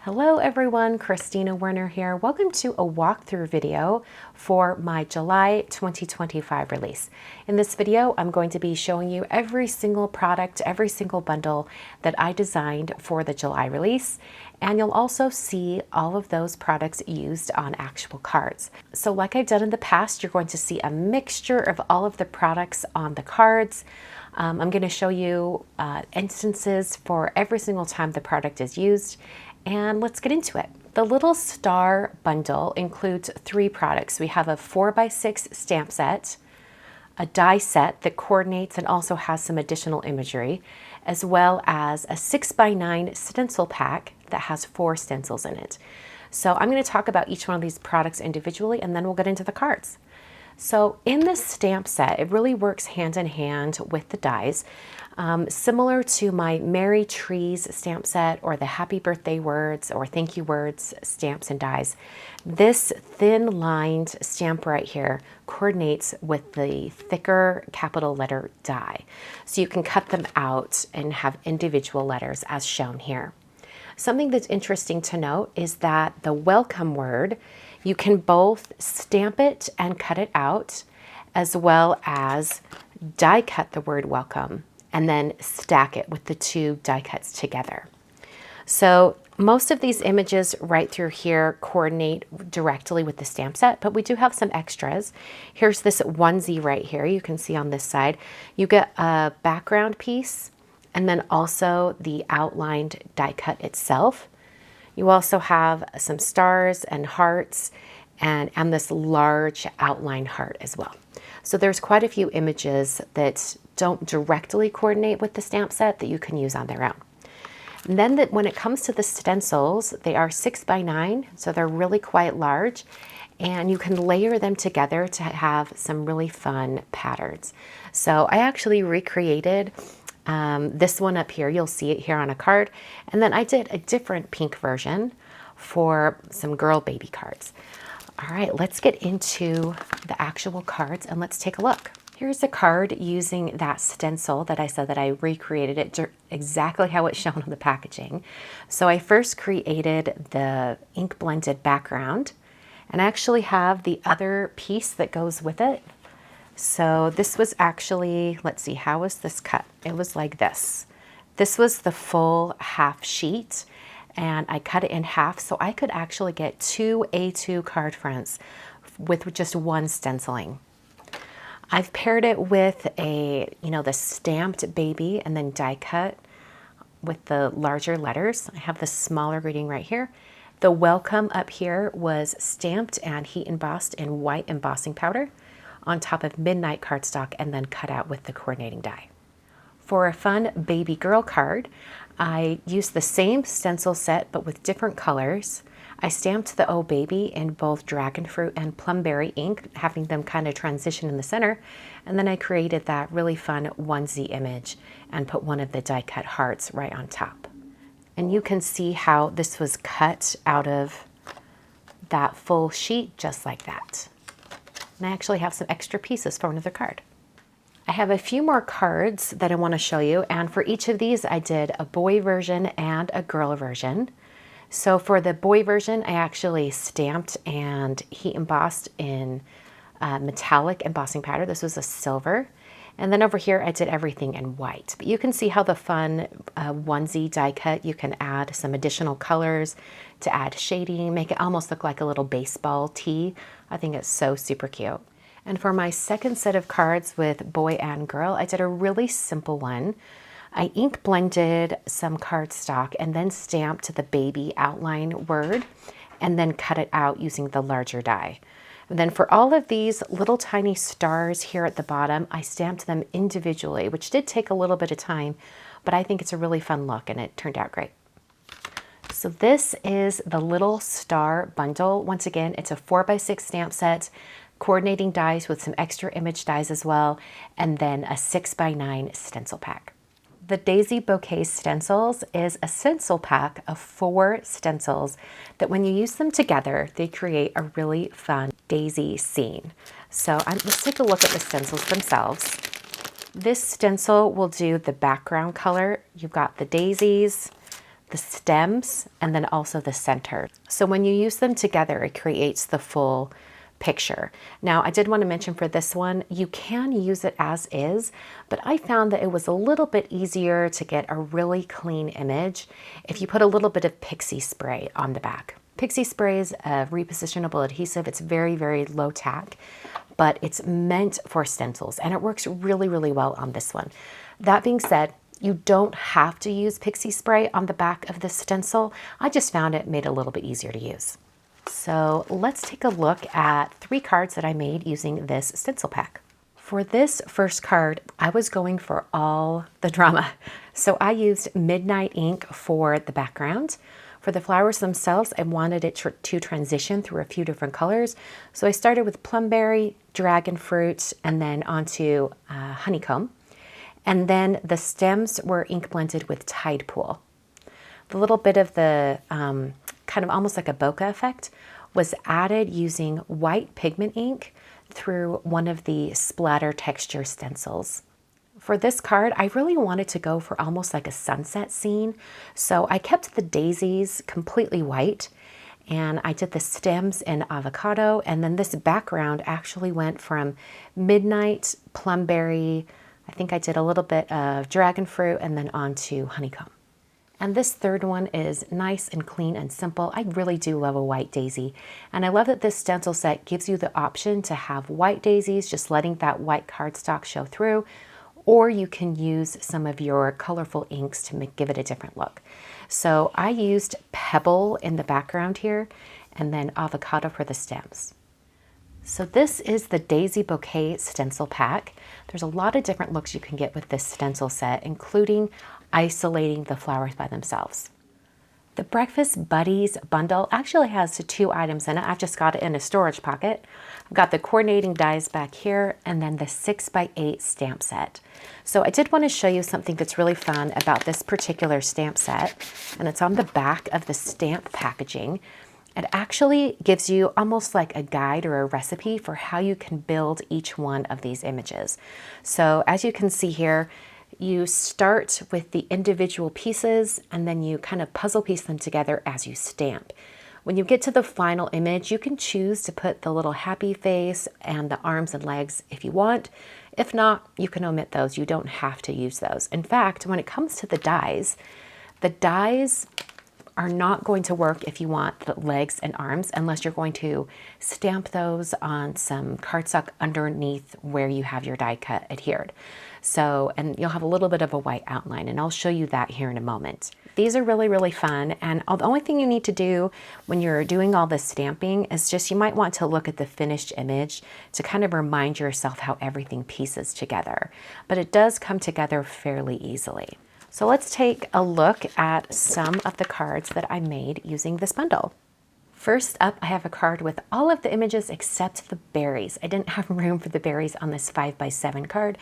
Hello everyone, Kristina Werner here. Welcome to a walkthrough video for my July 2025 release. In this video, I'm going to be showing you every single product, every single bundle that I designed for the July release. And you'll also see all of those products used on actual cards. So like I've done in the past, you're going to see a mixture of all of the products on the cards. I'm going to show you instances for every single time the product is used. And let's get into it. The Little Star bundle includes 3 products. We have a 4x6 stamp set, a die set that coordinates and also has some additional imagery, as well as a 6x9 stencil pack that has 4 stencils in it. So I'm going to talk about each one of these products individually, and then we'll get into the cards. So in this stamp set, it really works hand in hand with the dies. Similar to my Merry Trees stamp set or the Happy Birthday words or Thank You words stamps and dies, this thin lined stamp right here coordinates with the thicker capital letter die. So you can cut them out and have individual letters as shown here. Something that's interesting to note is that the welcome word, you can both stamp it and cut it out, as well as die cut the word welcome and then stack it with the 2 die cuts together. So most of these images right through here coordinate directly with the stamp set, but we do have some extras. Here's this onesie right here. You can see on this side, you get a background piece and then also the outlined die cut itself. You also have some stars and hearts and this large outline heart as well. So there's quite a few images that don't directly coordinate with the stamp set that you can use on their own. And then when it comes to the stencils, they are 6x9, so they're really quite large, and you can layer them together to have some really fun patterns. So I actually recreated this one up here. You'll see it here on a card. And then I did a different pink version for some girl baby cards. All right, let's get into the actual cards and let's take a look. Here's a card using that stencil that I said that I recreated it exactly how it's shown on the packaging. So I first created the ink blended background, and I actually have the other piece that goes with it. So this was actually, let's see, how was this cut? It was like this. This was the full half sheet, and I cut it in half so I could actually get 2 A2 card fronts with just one stenciling. I've paired it with the stamped baby and then die cut with the larger letters. I have the smaller reading right here. The welcome up here was stamped and heat embossed in white embossing powder on top of midnight cardstock and then cut out with the coordinating die. For a fun baby girl card, I used the same stencil set but with different colors. I stamped the Oh Baby in both dragon fruit and plumberry ink, having them kind of transition in the center. And then I created that really fun onesie image and put one of the die cut hearts right on top. And you can see how this was cut out of that full sheet just like that. And I actually have some extra pieces for another card. I have a few more cards that I want to show you, and for each of these I did a boy version and a girl version. So for the boy version, I actually stamped and heat embossed in metallic embossing powder. This was a silver. And then over here I did everything in white. But you can see how the fun onesie die cut, you can add some additional colors to add shading, make it almost look like a little baseball tee. I think it's so super cute. And for my second set of cards with boy and girl, I did a really simple one. I ink blended some cardstock and then stamped the baby outline word and then cut it out using the larger die. And then for all of these little tiny stars here at the bottom, I stamped them individually, which did take a little bit of time, but I think it's a really fun look and it turned out great. So this is the Little Star bundle. Once again, it's a 4x6 stamp set, coordinating dies with some extra image dies as well, and then a 6x9 stencil pack. The Daisy Bouquet stencils is a stencil pack of 4 stencils that when you use them together, they create a really fun daisy scene. So let's take a look at the stencils themselves. This stencil will do the background color. You've got the daisies, the stems, and then also the center. So when you use them together, it creates the full picture. Now, I did want to mention for this one, you can use it as is, but I found that it was a little bit easier to get a really clean image if you put a little bit of pixie spray on the back. Pixie spray is a repositionable adhesive. It's very, very low tack, but it's meant for stencils, and it works really, really well on this one. That being said, you don't have to use pixie spray on the back of this stencil. I just found it made it a little bit easier to use. So let's take a look at 3 cards that I made using this stencil pack. For this first card, I was going for all the drama. So I used Midnight ink for the background. For the flowers themselves, I wanted it to transition through a few different colors. So I started with plumberry, dragon fruit, and then onto honeycomb. And then the stems were ink blended with Tide Pool. The little bit of the kind of almost like a bokeh effect was added using white pigment ink through one of the Splatter texture stencils. For this card, I really wanted to go for almost like a sunset scene. So I kept the daisies completely white, and I did the stems in avocado, and then this background actually went from midnight, plumberry, I think I did a little bit of dragon fruit, and then on to honeycomb. And this third one is nice and clean and simple. I really do love a white daisy. And I love that this stencil set gives you the option to have white daisies, just letting that white cardstock show through, or you can use some of your colorful inks to give it a different look. So I used Pebble in the background here, and then avocado for the stems. So this is the Daisy Bouquet stencil pack. There's a lot of different looks you can get with this stencil set, including isolating the flowers by themselves. The Breakfast Buddies bundle actually has 2 items in it. I've just got it in a storage pocket. I've got the coordinating dies back here, and then the 6x8 stamp set. So I did want to show you something that's really fun about this particular stamp set, and it's on the back of the stamp packaging. It actually gives you almost like a guide or a recipe for how you can build each one of these images. So as you can see here, you start with the individual pieces, and then you kind of puzzle piece them together as you stamp. When you get to the final image, you can choose to put the little happy face and the arms and legs if you want. If not, you can omit those. You don't have to use those. In fact, when it comes to the dies are not going to work if you want the legs and arms unless you're going to stamp those on some cardstock underneath where you have your die cut adhered. So, and you'll have a little bit of a white outline, and I'll show you that here in a moment. These are really, really fun, and the only thing you need to do when you're doing all this stamping is just you might want to look at the finished image to kind of remind yourself how everything pieces together. But it does come together fairly easily. So let's take a look at some of the cards that I made using this bundle. First up, I have a card with all of the images except the berries. I didn't have room for the berries on this 5x7 card,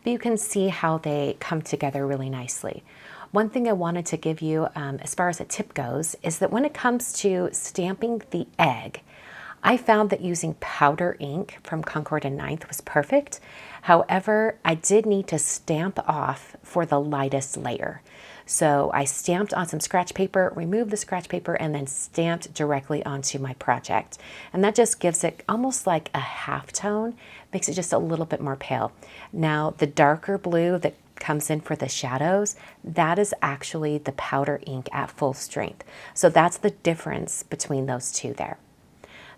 but you can see how they come together really nicely. One thing I wanted to give you as far as a tip goes is that when it comes to stamping the egg, I found that using powder ink from Concord and 9th was perfect. However, I did need to stamp off for the lightest layer. So I stamped on some scratch paper, removed the scratch paper, and then stamped directly onto my project. And that just gives it almost like a half tone, makes it just a little bit more pale. Now, the darker blue that comes in for the shadows, that is actually the powder ink at full strength. So that's the difference between those two there.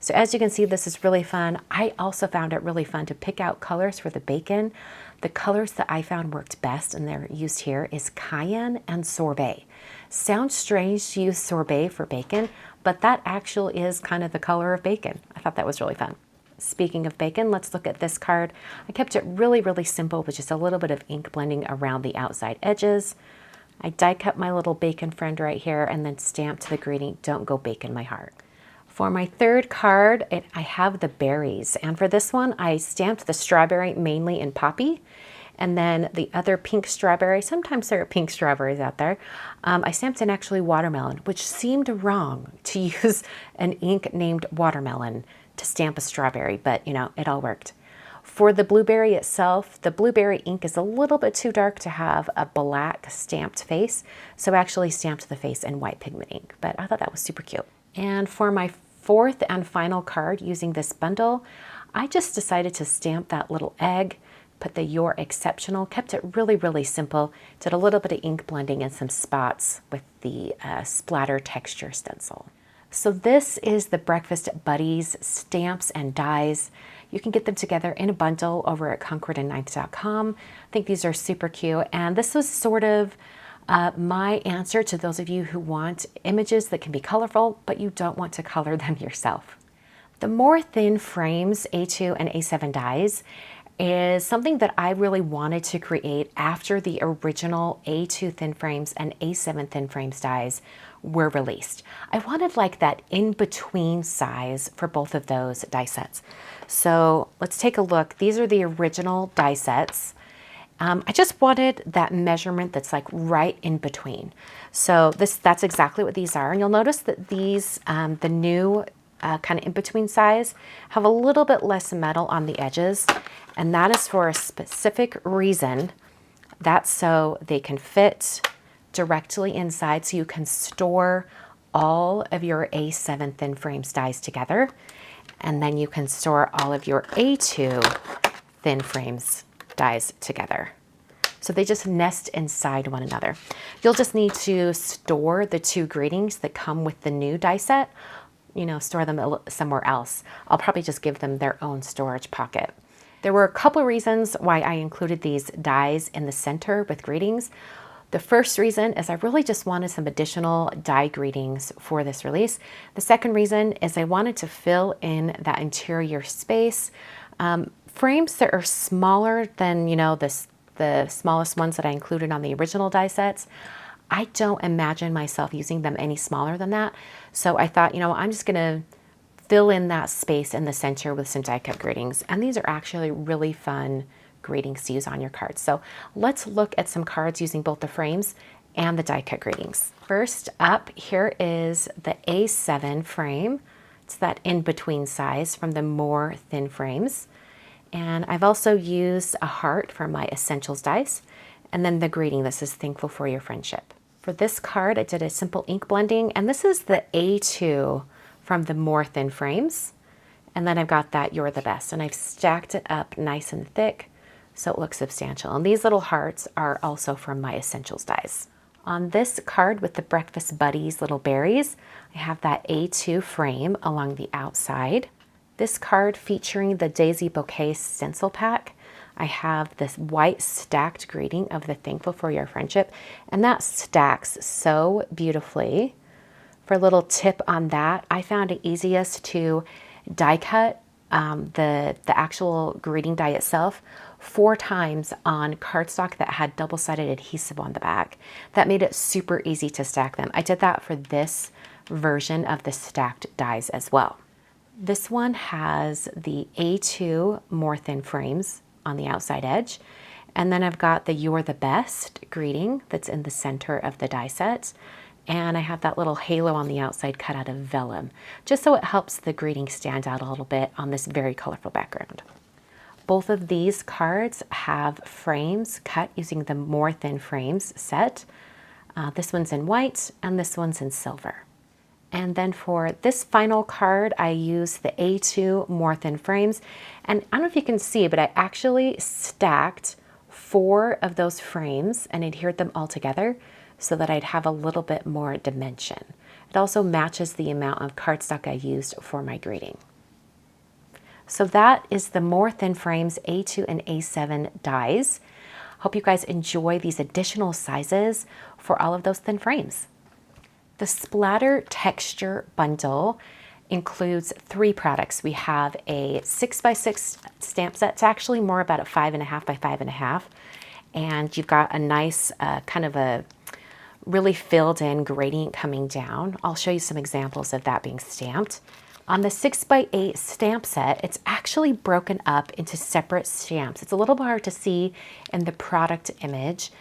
So as you can see, this is really fun. I also found it really fun to pick out colors for the bacon. The colors that I found worked best, and they're used here, is cayenne and sorbet. Sounds strange to use sorbet for bacon, but that actually is kind of the color of bacon. I thought that was really fun. Speaking of bacon, let's look at this card. I kept it really, really simple with just a little bit of ink blending around the outside edges. I die cut my little bacon friend right here and then stamped the greeting, "Don't go bacon my heart." For my third card, I have the berries, and for this one, I stamped the strawberry mainly in poppy, and then the other pink strawberry, sometimes there are pink strawberries out there, I stamped in actually watermelon, which seemed wrong to use an ink named watermelon to stamp a strawberry, but you know, it all worked. For the blueberry itself, the blueberry ink is a little bit too dark to have a black stamped face, so I actually stamped the face in white pigment ink, but I thought that was super cute. And for my fourth and final card using this bundle, I just decided to stamp that little egg, put the You're Exceptional, kept it really, really simple, did a little bit of ink blending and some spots with the Splatter texture stencil. So this is the Breakfast Buddies stamps and dies. You can get them together in a bundle over at concord9.com. I think these are super cute, and this was sort of my answer to those of you who want images that can be colorful, but you don't want to color them yourself. The more thin frames, A2 and A7 dies, is something that I really wanted to create after the original A2 thin frames and A7 thin frames dies were released. I wanted like that in-between size for both of those die sets. So let's take a look. These are the original die sets. I just wanted that measurement that's like right in between. So that's exactly what these are. And you'll notice that these, the new kind of in-between size, have a little bit less metal on the edges. And that is for a specific reason. That's so they can fit directly inside, so you can store all of your A7 thin frames dies together. And then you can store all of your A2 thin frames dies together. So they just nest inside one another. You'll just need to store the two greetings that come with the new die set, store them somewhere else. I'll probably just give them their own storage pocket. There were a couple of reasons why I included these dies in the center with greetings. The first reason is I really just wanted some additional die greetings for this release. The second reason is I wanted to fill in that interior space. Frames that are smaller than, the smallest ones that I included on the original die sets, I don't imagine myself using them any smaller than that. So I thought, I'm just gonna fill in that space in the center with some die cut greetings. And these are actually really fun greetings to use on your cards. So let's look at some cards using both the frames and the die cut greetings. First up, here is the A7 frame. It's that in-between size from the more thin frames. And I've also used a heart for my essentials dice. And then the greeting, this is thankful for your friendship. For this card, I did a simple ink blending, and this is the A2 from the more thin frames. And then I've got that You're the Best, and I've stacked it up nice and thick so it looks substantial. And these little hearts are also from my essentials dies. On this card with the Breakfast Buddies little berries, I have that A2 frame along the outside. This card featuring the Daisy Bouquet stencil pack, I have this white stacked greeting of the thankful for your friendship, and that stacks so beautifully. For a little tip on that, I found it easiest to die cut the actual greeting die itself 4 times on cardstock that had double-sided adhesive on the back. That made it super easy to stack them. I did that for this version of the stacked dies as well. This one has the A2 more thin frames on the outside edge, and then I've got the You're the Best greeting that's in the center of the die set, and I have that little halo on the outside cut out of vellum, just so it helps the greeting stand out a little bit on this very colorful background. Both of these cards have frames cut using the more thin frames set. This one's in white and this one's in silver. And then for this final card, I used the A2 more thin frames. And I don't know if you can see, but I actually stacked 4 of those frames and adhered them all together so that I'd have a little bit more dimension. It also matches the amount of cardstock I used for my greeting. So that is the more thin frames A2 and A7 dies. Hope you guys enjoy these additional sizes for all of those thin frames. The Splatter Texture Bundle includes 3 products. We have a 6x6 stamp set. It's actually more about a 5.5 by 5.5. And you've got a nice kind of a really filled in gradient coming down. I'll show you some examples of that being stamped. On the 6x8 stamp set, it's actually broken up into separate stamps. It's a little hard to see in the product image,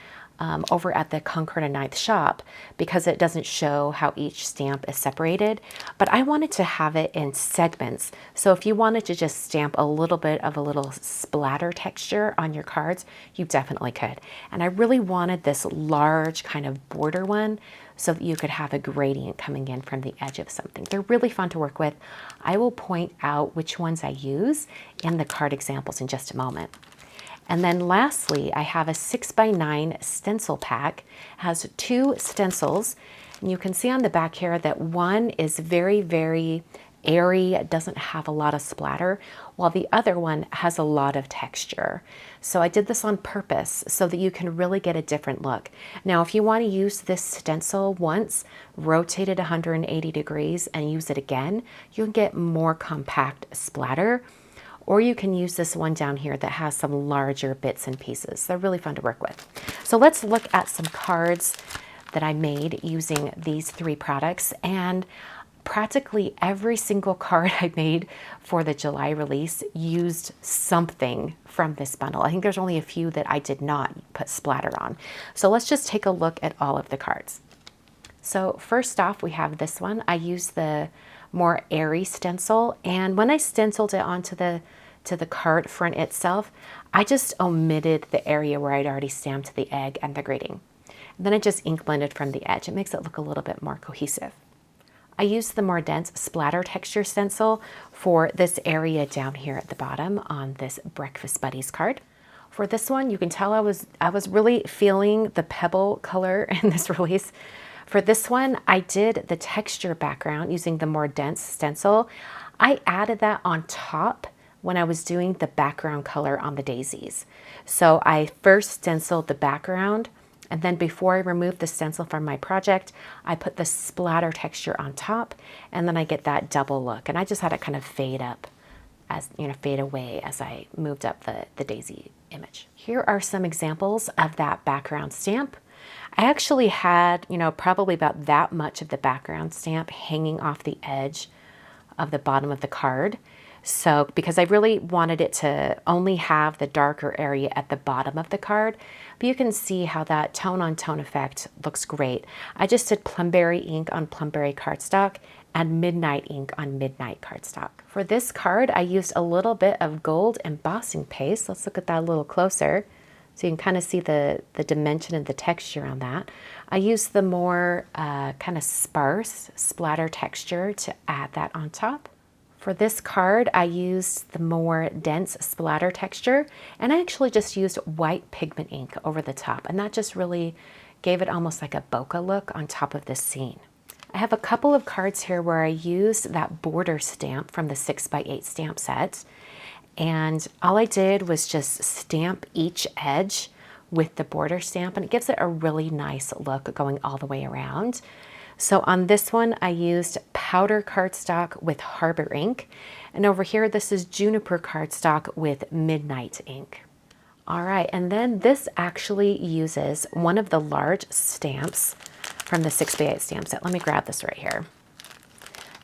over at the Concord and 9th shop because it doesn't show how each stamp is separated, but I wanted to have it in segments. So if you wanted to just stamp a little bit of a little splatter texture on your cards, you definitely could. And I really wanted this large kind of border one so that you could have a gradient coming in from the edge of something. They're really fun to work with. I will point out which ones I use in the card examples in just a moment. And then lastly, I have a 6x9 stencil pack. It has 2 stencils. And you can see on the back here that one is very, very airy. It doesn't have a lot of splatter, while the other one has a lot of texture. So I did this on purpose so that you can really get a different look. Now, if you want to use this stencil once, rotate it 180 degrees and use it again, you'll get more compact splatter. Or you can use this one down here that has some larger bits and pieces. They're really fun to work with. So let's look at some cards that I made using these 3 products. And practically every single card I made for the July release used something from this bundle. I think there's only a few that I did not put splatter on. So let's just take a look at all of the cards. So first off, we have this one. I used the more airy stencil, and when I stenciled it onto the card front itself, I just omitted the area where I'd already stamped the egg and the grading. And then I just ink blended from the edge. It makes it look a little bit more cohesive. I used the more dense splatter texture stencil for this area down here at the bottom on this Breakfast Buddies card. For this one, you can tell I was really feeling the pebble color in this release. For this one, I did the texture background using the more dense stencil. I added that on top when I was doing the background color on the daisies. So I first stenciled the background, and then before I removed the stencil from my project, I put the splatter texture on top, and then I get that double look. And I just had it kind of fade up, fade away as I moved up the daisy image. Here are some examples of that background stamp. I actually had, probably about that much of the background stamp hanging off the edge of the bottom of the card. So, because I really wanted it to only have the darker area at the bottom of the card, but you can see how that tone-on-tone effect looks great. I just did Plumberry ink on Plumberry cardstock and Midnight ink on Midnight cardstock. For this card, I used a little bit of gold embossing paste. Let's look at that a little closer. So you can kind of see the dimension and the texture on that. I used the more kind of sparse splatter texture to add that on top. For this card, I used the more dense splatter texture, and I actually just used white pigment ink over the top, and that just really gave it almost like a bokeh look on top of this scene. I have a couple of cards here where I used that border stamp from the 6x8 stamp set. And all I did was just stamp each edge with the border stamp, and it gives it a really nice look going all the way around. So on this one, I used powder cardstock with Harbor ink. And over here, this is Juniper cardstock with Midnight ink. All right, and then this actually uses one of the large stamps from the 6x8 stamp set. Let me grab this right here.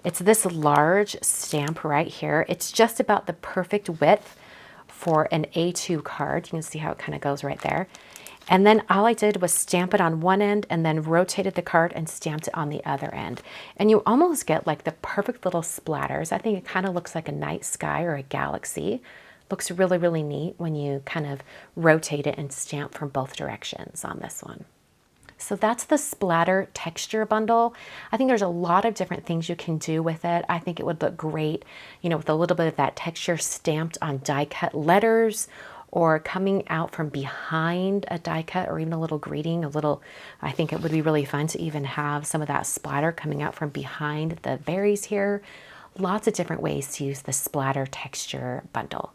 It's this large stamp right here. It's just about the perfect width for an A2 card. You can see how it kind of goes right there. And then all I did was stamp it on one end and then rotated the card and stamped it on the other end. And you almost get like the perfect little splatters. I think it kind of looks like a night sky or a galaxy. Looks really, really neat when you kind of rotate it and stamp from both directions on this one. So that's the Splatter texture bundle. I think there's a lot of different things you can do with it. I think it would look great, with a little bit of that texture stamped on die cut letters, or coming out from behind a die cut, or even a little greeting, I think it would be really fun to even have some of that splatter coming out from behind the berries here. Lots of different ways to use the Splatter texture bundle.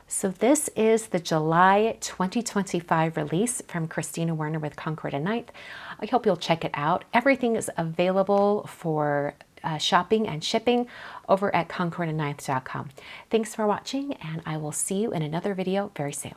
So this is the July 2025 release from Kristina Werner with Concord and 9th. I hope you'll check it out. Everything is available for shopping and shipping over at concord9th.com. Thanks for watching, and I will see you in another video very soon.